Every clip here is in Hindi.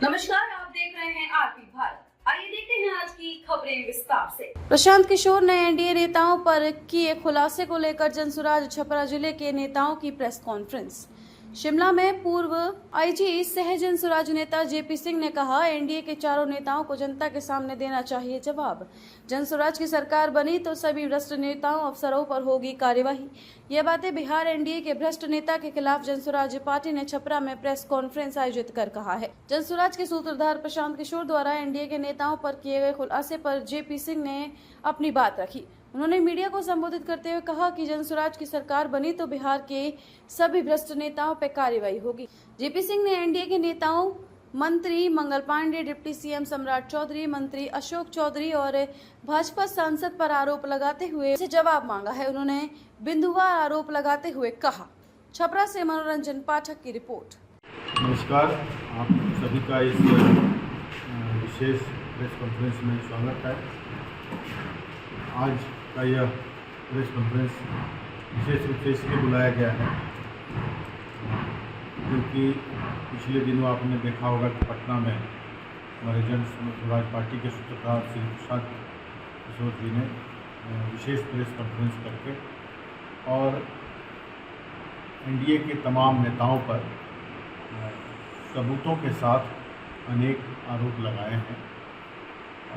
नमस्कार, आप देख रहे हैं आरपी भारत। आइए देखते हैं आज की खबरें विस्तार से। प्रशांत किशोर ने एनडीए नेताओं पर किए खुलासे को लेकर जनसुराज छपरा जिले के नेताओं की प्रेस कॉन्फ्रेंस। शिमला में पूर्व आईजी सह जनसुराज नेता जेपी सिंह ने कहा, एनडीए के चारों नेताओं को जनता के सामने देना चाहिए जवाब। जनसुराज की सरकार बनी तो सभी भ्रष्ट नेताओं अफसरों पर होगी कार्यवाही। ये बातें बिहार एनडीए के भ्रष्ट नेता के खिलाफ जनसुराज पार्टी ने छपरा में प्रेस कॉन्फ्रेंस आयोजित कर कहा है। जनसुराज के सूत्रधार प्रशांत किशोर द्वारा एनडीए के नेताओं पर किए गए खुलासे पर जेपी सिंह ने अपनी बात रखी। उन्होंने मीडिया को संबोधित करते हुए कहा कि जनसुराज की सरकार बनी तो बिहार के सभी भ्रष्ट नेताओं पर कार्रवाई होगी। जेपी सिंह ने एनडीए के नेताओं मंत्री मंगल पांडे, डिप्टी सीएम सम्राट चौधरी, मंत्री अशोक चौधरी और भाजपा सांसद पर आरोप लगाते हुए से जवाब मांगा है। उन्होंने बिंदुवार आरोप लगाते हुए कहा। छपरा से मनोरंजन पाठक की रिपोर्ट। नमस्कार, आप सभी का इस विशेष प्रेस कॉन्फ्रेंस में स्वागत है। आज का यह प्रेस कॉन्फ्रेंस विशेष रूप से इसलिए बुलाया गया है क्योंकि पिछले दिनों आपने देखा होगा कि पटना में हमारे जनसुराज पार्टी के सूत्रधार श्री प्रशांत किशोर जी ने विशेष प्रेस कॉन्फ्रेंस करके और एनडीए के तमाम नेताओं पर सबूतों के साथ अनेक आरोप लगाए हैं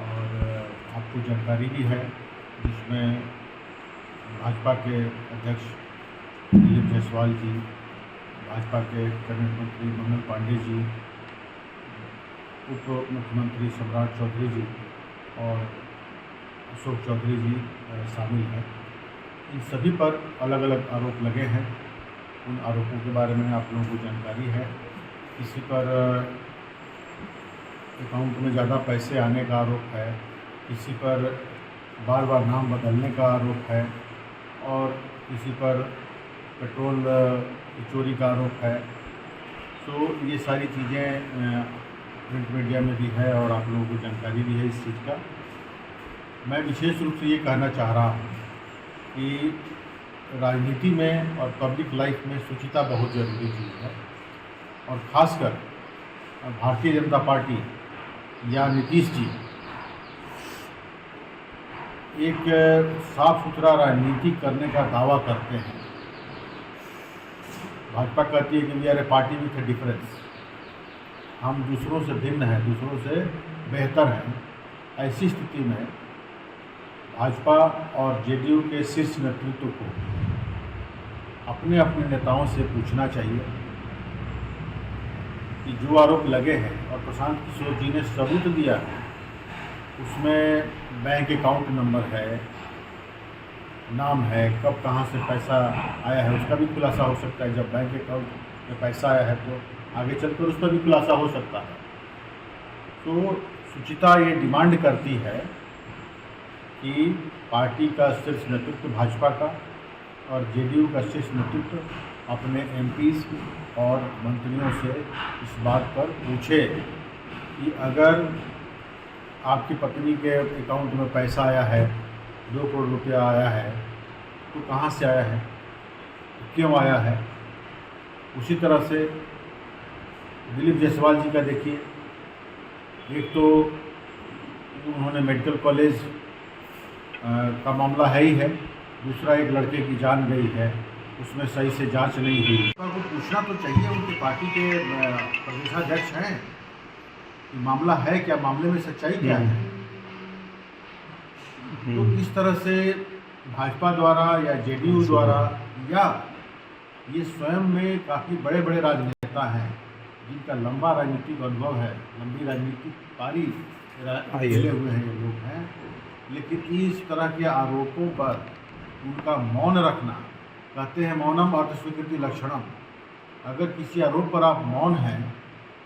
और आपको जानकारी भी है, जिसमें भाजपा के अध्यक्ष दिलीप जायसवाल जी, भाजपा के कैबिनेट मंत्री मंगल पांडे जी, उप मुख्यमंत्री सम्राट चौधरी जी और अशोक चौधरी जी शामिल हैं। इन सभी पर अलग अलग आरोप लगे हैं। उन आरोपों के बारे में आप लोगों को जानकारी है। किसी पर अकाउंट में ज़्यादा पैसे आने का आरोप है, किसी पर बार बार नाम बदलने का आरोप है और किसी पर पेट्रोल चोरी का आरोप है। तो ये सारी चीज़ें प्रिंट मीडिया में भी है और आप लोगों को जानकारी भी है इस चीज़ का। मैं विशेष रूप से ये कहना चाह रहा हूँ कि राजनीति में और पब्लिक लाइफ में शुचिता बहुत ज़रूरी चीज़ है और ख़ासकर भारतीय जनता पार्टी या नीतीश जी एक साफ सुथरा राजनीति करने का दावा करते हैं। भाजपा कहती है कि we are a party with a difference, हम दूसरों से भिन्न हैं, दूसरों से बेहतर हैं। ऐसी स्थिति में भाजपा और जेडीयू के शीर्ष नेतृत्व को अपने अपने नेताओं से पूछना चाहिए कि जो आरोप लगे हैं और प्रशांत किशोर जी ने सबूत दिया है, उसमें बैंक अकाउंट नंबर है, नाम है, कब कहाँ से पैसा आया है उसका भी खुलासा हो सकता है। जब बैंक अकाउंट में पैसा आया है तो आगे चलकर उसका भी खुलासा हो सकता है। तो शुचिता ये डिमांड करती है कि पार्टी का शीर्ष नेतृत्व भाजपा का और जेडीयू का शीर्ष नेतृत्व अपने एमपीज और मंत्रियों से इस बात पर पूछे कि अगर आपकी पत्नी के अकाउंट में पैसा आया है, 2 करोड़ रुपया आया है, तो कहाँ से आया है, क्यों आया है। उसी तरह से दिलीप जायसवाल जी का देखिए, एक तो उन्होंने मेडिकल कॉलेज का मामला है ही है, दूसरा एक लड़के की जान गई है, उसमें सही से जांच नहीं हुई। पर वो पूछना तो चाहिए, उनकी पार्टी के प्रदेशाध्यक्ष हैं, मामला है क्या, मामले में सच्चाई क्या है। तो इस तरह से भाजपा द्वारा या जेडीयू द्वारा या ये स्वयं में काफ़ी बड़े बड़े राजनेता हैं जिनका लंबा राजनीतिक अनुभव है, लंबी राजनीतिक पारी खेले हुए हैं ये लोग हैं, लेकिन इस तरह के आरोपों पर उनका मौन रखना, कहते हैं मौनम अर्थ स्वीकृति लक्षणम। अगर किसी आरोप पर आप मौन हैं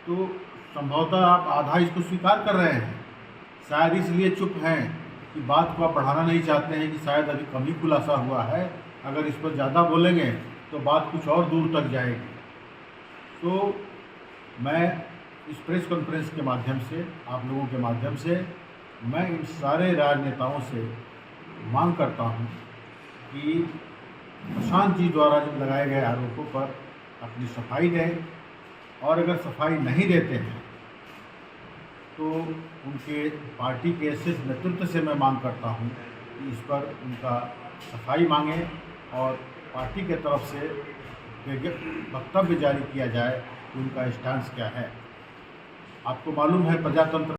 तो संभवतः आप आधा इसको स्वीकार कर रहे हैं, शायद इसलिए चुप हैं कि बात को आप बढ़ाना नहीं चाहते हैं कि शायद अभी कम ही खुलासा हुआ है, अगर इस पर ज़्यादा बोलेंगे तो बात कुछ और दूर तक जाएगी। तो मैं इस प्रेस कॉन्फ्रेंस के माध्यम से, आप लोगों के माध्यम से, मैं इन सारे राजनेताओं से मांग करता हूं कि प्रशांत जी द्वारा जो लगाए गए आरोपों पर अपनी सफाई दें और अगर सफाई नहीं देते हैं तो उनके पार्टी के ऐसे नेतृत्व से मैं मांग करता हूँ कि इस पर उनका सफाई मांगें और पार्टी के तरफ से वक्तव्य जारी किया जाए कि उनका स्टैंस क्या है। आपको मालूम है प्रजातंत्र